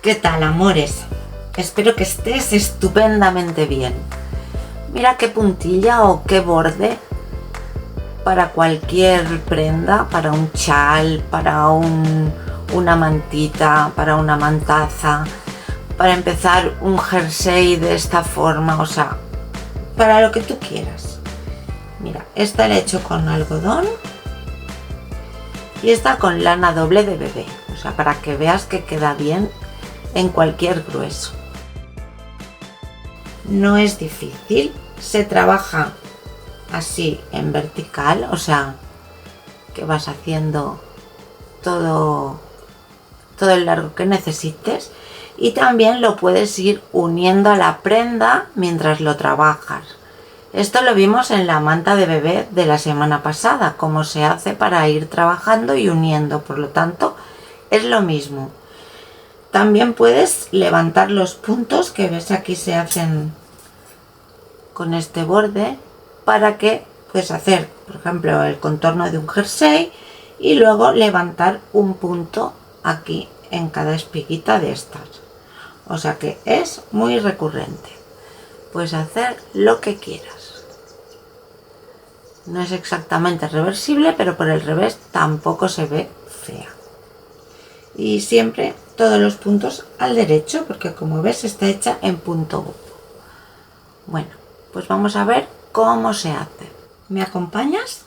¿Qué tal, amores? Espero que estés estupendamente bien. Mira qué puntilla o qué borde para cualquier prenda, para un chal, para una mantita, para una mantaza, para empezar un jersey de esta forma, o sea, para lo que tú quieras. Mira, esta la he hecho con algodón y esta con lana doble de bebé, o sea, para que veas que queda bien en cualquier grueso. No es difícil, se trabaja así en vertical, o sea, que vas haciendo todo el largo que necesites, y también lo puedes ir uniendo a la prenda mientras lo trabajas. Esto lo vimos en la manta de bebé de la semana pasada, cómo se hace para ir trabajando y uniendo, por lo tanto es lo mismo. También puedes levantar los puntos que ves aquí se hacen con este borde para que puedes hacer, por ejemplo, el contorno de un jersey y luego levantar un punto aquí en cada espiguita de estas. O sea que es muy recurrente. Puedes hacer lo que quieras. No es exactamente reversible, pero por el revés tampoco se ve fea. Y siempre todos los puntos al derecho, porque como ves está hecha en punto U. Bueno, pues vamos a ver cómo se hace. ¿Me acompañas?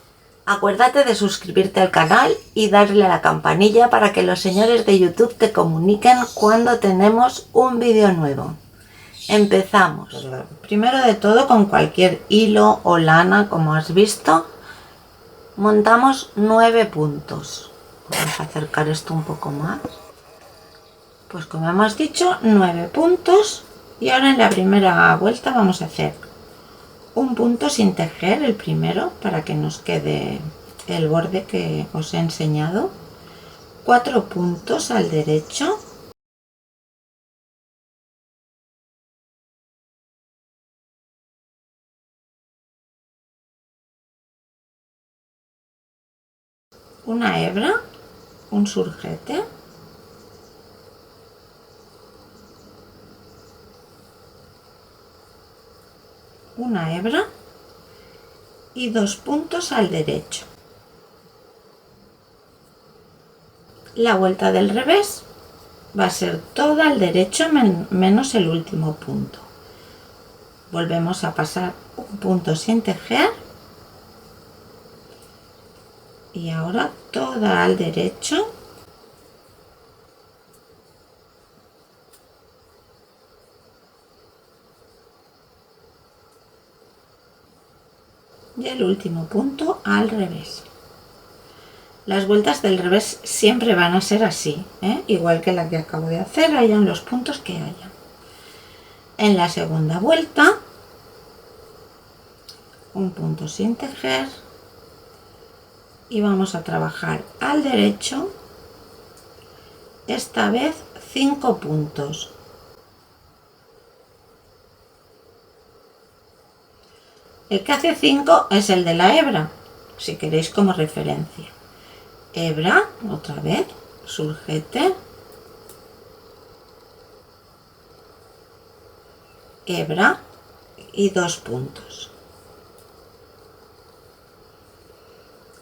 Acuérdate de suscribirte al canal y darle a la campanilla para que los señores de YouTube te comuniquen cuando tenemos un vídeo nuevo. Empezamos. Primero de todo, con cualquier hilo o lana, como has visto, montamos 9 puntos. Vamos a acercar esto un poco más. Pues como hemos dicho, 9 puntos. Y ahora en la primera vuelta vamos a hacer un punto sin tejer, el primero, para que nos quede el borde que os he enseñado. 4 puntos al derecho. Una hebra, un surjete. Una hebra y 2 puntos al derecho. La vuelta del revés va a ser toda al derecho menos el último punto. Volvemos a pasar un punto sin tejer y ahora toda al derecho. Y el último punto al revés. Las vueltas del revés siempre van a ser así, igual que la que acabo de hacer, hayan los puntos que haya. En la segunda vuelta, un punto sin tejer y vamos a trabajar al derecho, esta vez 5 puntos. El que hace 5 es el de la hebra, si queréis como referencia. Hebra, otra vez, surjete, hebra y 2 puntos.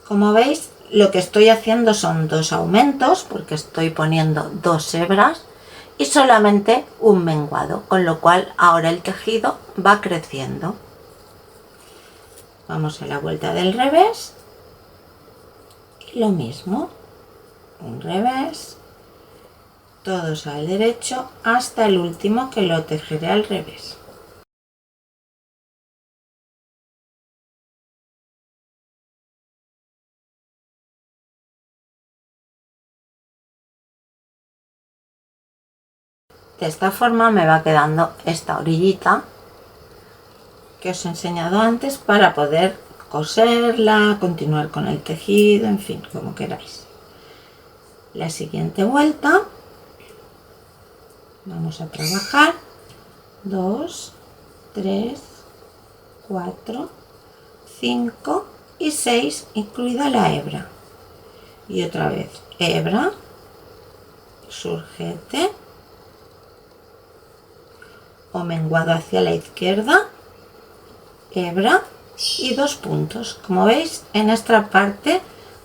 Como veis, lo que estoy haciendo son 2 aumentos, porque estoy poniendo 2 hebras y solamente un menguado, con lo cual ahora el tejido va creciendo. Vamos a la vuelta del revés y lo mismo, un revés, todos al derecho hasta el último que lo tejeré al revés. De esta forma me va quedando esta orillita que os he enseñado antes para poder coserla, continuar con el tejido, en fin, como queráis. La siguiente vuelta vamos a trabajar 2, 3, 4, 5 y 6, incluida la hebra. Y otra vez hebra, surjete, o menguado hacia la izquierda, hebra y 2 puntos. Como veis, en esta parte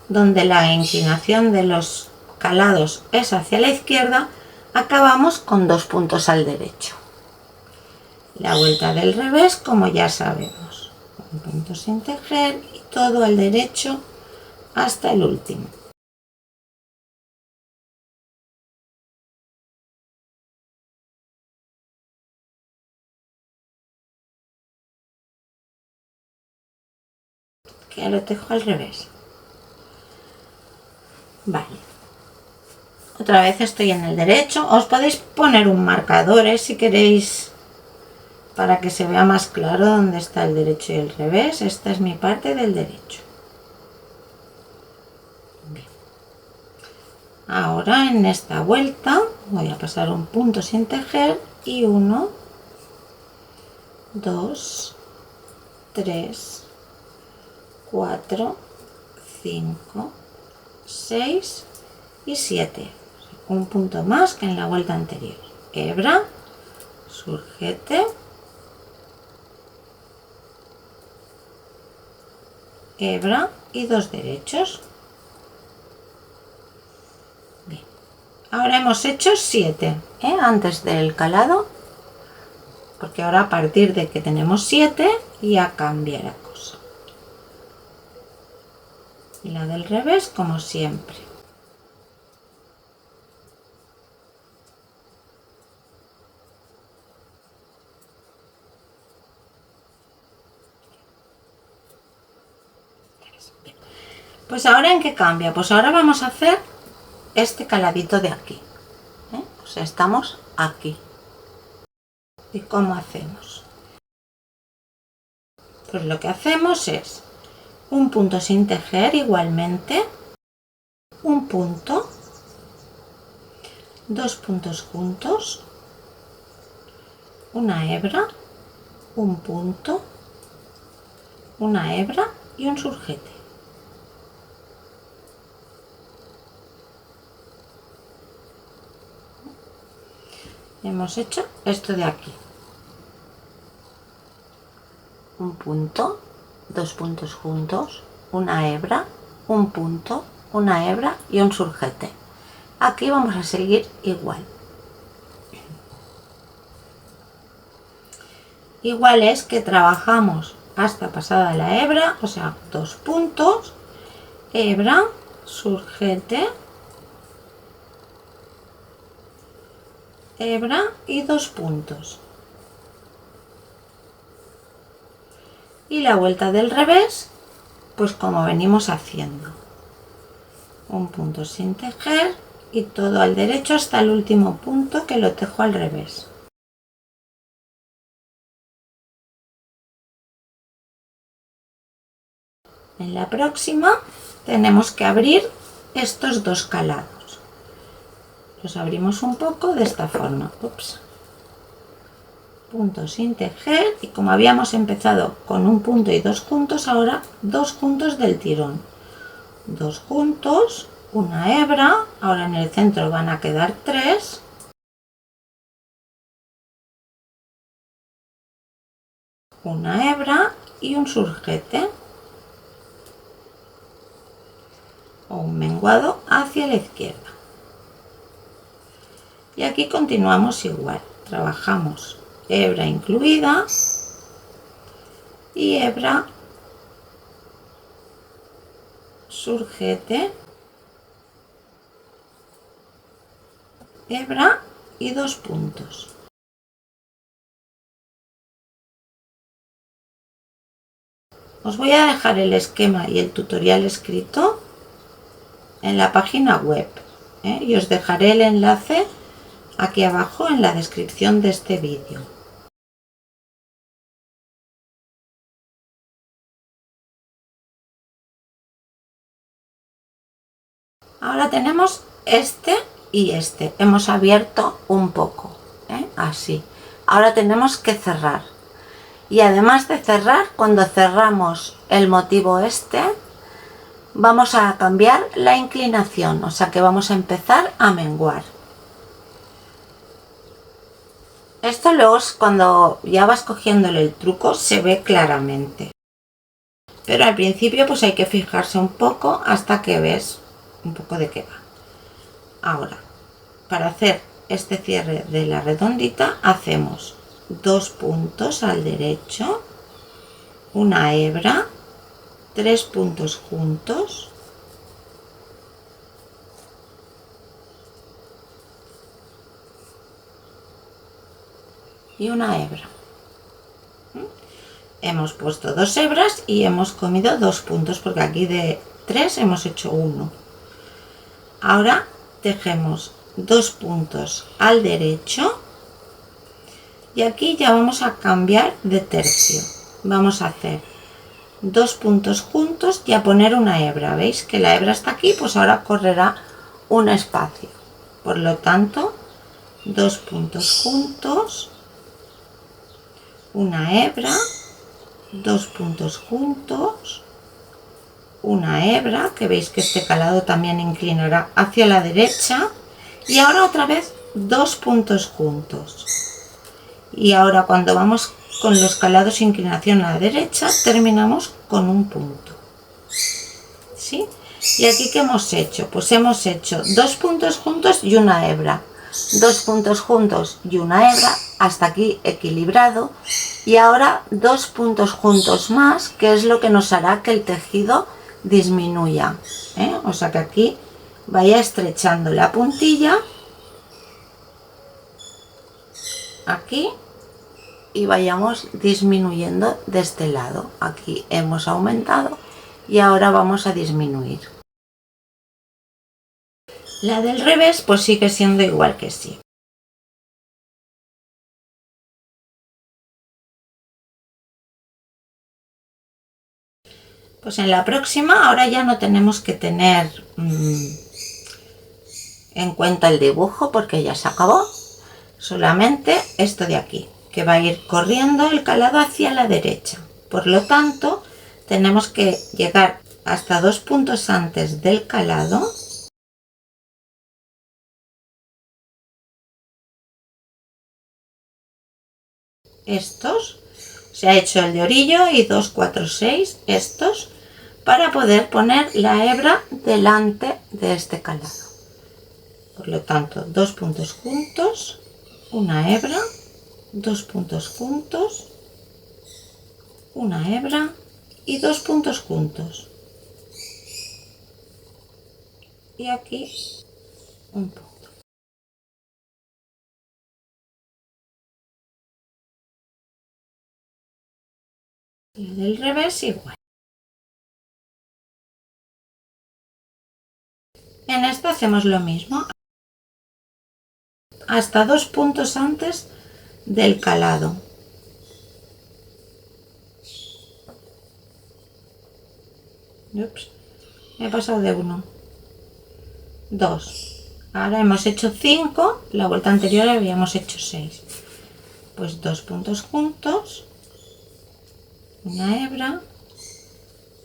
donde la inclinación de los calados es hacia la izquierda, acabamos con 2 puntos al derecho. La vuelta del revés, como ya sabemos, un punto sin tejer y todo al derecho hasta el último. Que lo tejo al revés. Vale. Otra vez estoy en el derecho. Os podéis poner un marcador, si queréis, para que se vea más claro dónde está el derecho y el revés. Esta es mi parte del derecho. Bien. Ahora en esta vuelta voy a pasar un punto sin tejer y 1, 2, 3, 4, 5, 6 y 7. Un punto más que en la vuelta anterior. Hebra, surgete, hebra y 2 derechos. Bien. Ahora hemos hecho 7 antes del calado, porque ahora a partir de que tenemos 7 ya cambia la cosa. Y la del revés como siempre. Pues ahora ¿en qué cambia? Pues ahora vamos a hacer este caladito de aquí. O sea, estamos aquí. ¿Y cómo hacemos? Pues lo que hacemos es un punto sin tejer igualmente, un punto, 2 puntos juntos, una hebra, un punto, una hebra y un surgete. Hemos hecho esto de aquí. Un punto, 2 puntos juntos, una hebra, un punto, una hebra y un surgete. Aquí vamos a seguir igual. Igual es que trabajamos hasta pasada la hebra, o sea, 2 puntos, hebra, surgete, hebra y 2 puntos. Y la vuelta del revés, pues como venimos haciendo. Un punto sin tejer y todo al derecho hasta el último punto que lo tejo al revés. En la próxima tenemos que abrir estos 2 calados. Los abrimos un poco de esta forma. Ups. Punto sin tejer y como habíamos empezado con un punto y 2 juntos, ahora 2 juntos del tirón. 2 juntos, una hebra, ahora en el centro van a quedar 3. Una hebra y un surgete o un menguado hacia la izquierda. Y aquí continuamos igual, trabajamos hebra incluida y hebra, surgete, hebra y 2 puntos. Os voy a dejar el esquema y el tutorial escrito en la página web, y os dejaré el enlace aquí abajo en la descripción de este vídeo. Ahora tenemos este y este. Hemos abierto un poco, así. Ahora tenemos que cerrar. Y además de cerrar, cuando cerramos el motivo este, vamos a cambiar la inclinación, o sea que vamos a empezar a menguar. Esto luego cuando ya vas cogiéndole el truco se ve claramente. Pero al principio pues hay que fijarse un poco hasta que ves un poco de qué va. Ahora, para hacer este cierre de la redondita hacemos 2 puntos al derecho, una hebra, 3 puntos juntos, y una hebra. Hemos puesto 2 hebras y hemos comido 2 puntos porque aquí de 3 hemos hecho 1. Ahora tejemos 2 puntos al derecho y aquí ya vamos a cambiar de tercio. Vamos a hacer 2 puntos juntos y a poner una hebra. ¿Veis que la hebra está aquí? Pues ahora correrá un espacio. Por lo tanto, 2 puntos juntos, una hebra, 2 puntos juntos, una hebra, que veis que este calado también inclinará hacia la derecha, y ahora otra vez 2 puntos juntos. Y ahora cuando vamos con los calados inclinación a la derecha terminamos con un punto. ¿Sí? Y aquí ¿qué hemos hecho? Pues hemos hecho 2 puntos juntos y una hebra, 2 puntos juntos y una hebra, hasta aquí equilibrado, y ahora 2 puntos juntos más, que es lo que nos hará que el tejido disminuya, o sea que aquí vaya estrechando la puntilla aquí y vayamos disminuyendo de este lado. Aquí hemos aumentado y ahora vamos a disminuir. La del revés pues sigue siendo igual que sí. Pues en la próxima ahora ya no tenemos que tener en cuenta el dibujo porque ya se acabó. Solamente esto de aquí, que va a ir corriendo el calado hacia la derecha. Por lo tanto, tenemos que llegar hasta 2 puntos antes del calado. Estos, se ha hecho el de orillo y 2, 4, 6, estos, para poder poner la hebra delante de este calado. Por lo tanto, 2 puntos juntos, una hebra, 2 puntos juntos, una hebra y 2 puntos juntos. Y aquí un punto. Y del revés igual. En esta hacemos lo mismo, hasta 2 puntos antes del calado. Ups, me he pasado de 1. 2. Ahora hemos hecho 5, la vuelta anterior habíamos hecho 6. Pues 2 puntos juntos, una hebra,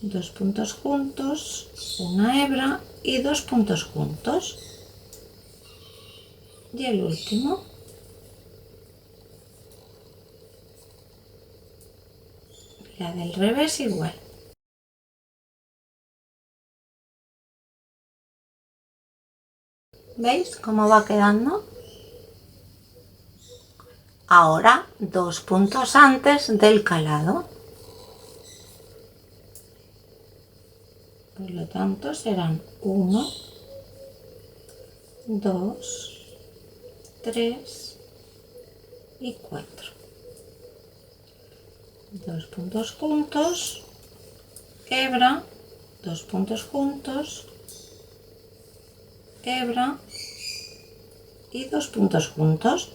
2 puntos juntos, una hebra y 2 puntos juntos. Y el último. La del revés igual. ¿Veis cómo va quedando? Ahora 2 puntos antes del calado. Por lo tanto serán 1, 2, 3 y 4. 2 puntos juntos, hebra, 2 puntos juntos, hebra y 2 puntos juntos.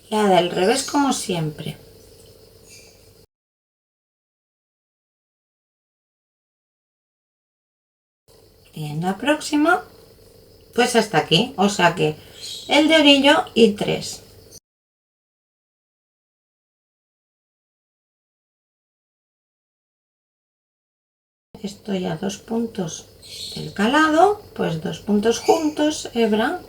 La del revés como siempre. Y en la próxima, pues hasta aquí, o sea que el de orillo y 3. estoy a 2 puntos del calado, pues 2 puntos juntos, hebra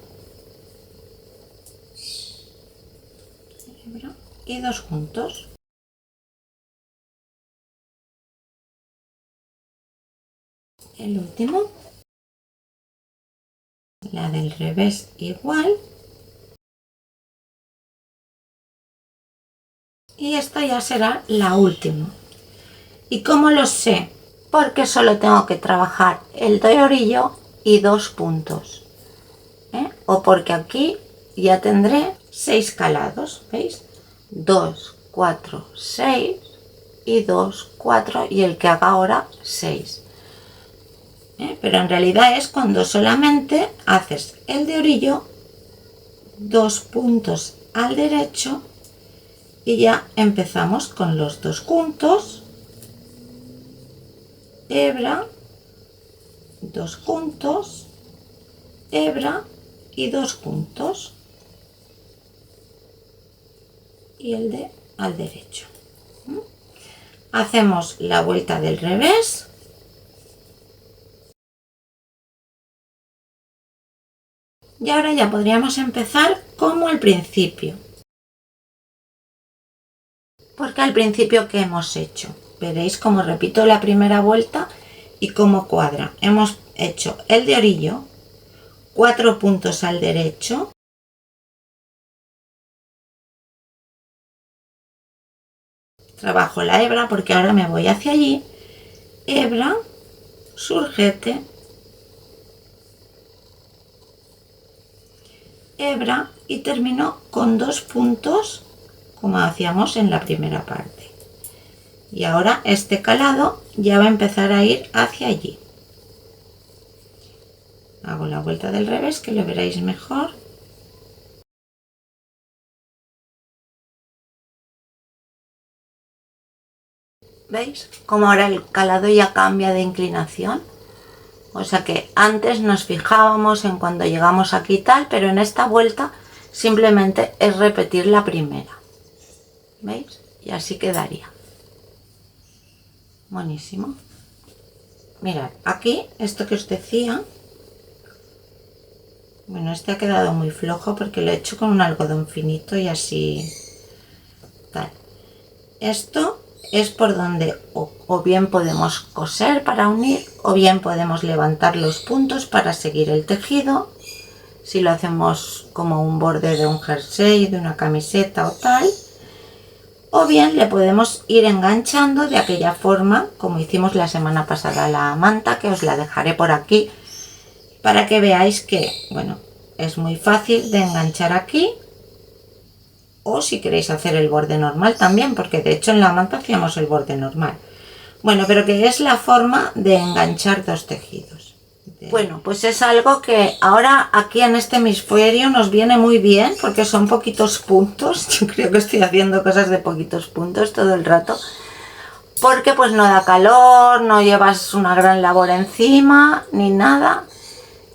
y 2 juntos. El último, la del revés igual, y esta ya será la última. ¿Y cómo lo sé? Porque solo tengo que trabajar el de orillo y 2 puntos, o porque aquí ya tendré 6 calados, ¿veis? 2, 4, 6 y 2, 4 y el que haga ahora 6. Pero en realidad es cuando solamente haces el de orillo, 2 puntos al derecho y ya empezamos con los 2 juntos, hebra, 2 juntos, hebra y 2 juntos y el de al derecho. Hacemos la vuelta del revés. Y ahora ya podríamos empezar como al principio. Porque al principio, ¿qué hemos hecho? Veréis cómo repito la primera vuelta y cómo cuadra. Hemos hecho el de orillo, 4 puntos al derecho, trabajo la hebra porque ahora me voy hacia allí, hebra, surgete, hebra y termino con 2 puntos como hacíamos en la primera parte. Y ahora este calado ya va a empezar a ir hacia allí. Hago la vuelta del revés que lo veréis mejor. ¿Veis cómo ahora el calado ya cambia de inclinación? O sea que antes nos fijábamos en cuando llegamos aquí tal, pero en esta vuelta simplemente es repetir la primera. ¿Veis? Y así quedaría. Buenísimo. Mirad, aquí esto que os decía, bueno, este ha quedado muy flojo porque lo he hecho con un algodón finito y así tal. Esto es por donde o bien podemos coser para unir o bien podemos levantar los puntos para seguir el tejido, si lo hacemos como un borde de un jersey, de una camiseta o tal, o bien le podemos ir enganchando de aquella forma como hicimos la semana pasada la manta, que os la dejaré por aquí para que veáis que, bueno, es muy fácil de enganchar aquí. O si queréis hacer el borde normal también, porque de hecho en la manta hacíamos el borde normal. Bueno, pero que es la forma de enganchar dos tejidos. Bueno, pues es algo que ahora aquí en este hemisferio nos viene muy bien, porque son poquitos puntos. Yo creo que estoy haciendo cosas de poquitos puntos todo el rato. Porque pues no da calor, no llevas una gran labor encima, ni nada.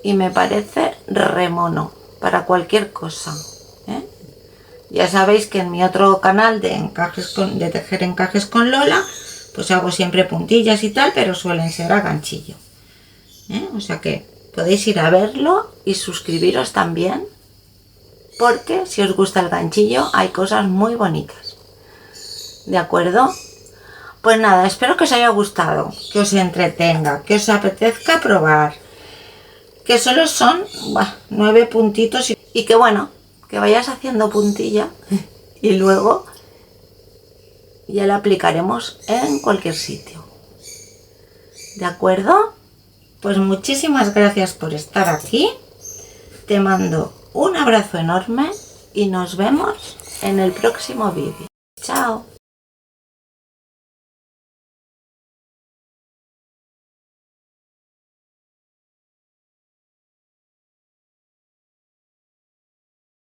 Y me parece re mono para cualquier cosa, ¿eh? Ya sabéis que en mi otro canal de tejer encajes con Lola, pues hago siempre puntillas y tal, pero suelen ser a ganchillo, ¿eh? O sea que podéis ir a verlo y suscribiros también, porque si os gusta el ganchillo hay cosas muy bonitas. ¿De acuerdo? Pues nada, espero que os haya gustado, que os entretenga, que os apetezca probar, que solo son 9 puntitos y que bueno, que vayas haciendo puntilla y luego ya la aplicaremos en cualquier sitio. ¿De acuerdo? Pues muchísimas gracias por estar aquí. Te mando un abrazo enorme y nos vemos en el próximo vídeo. Chao.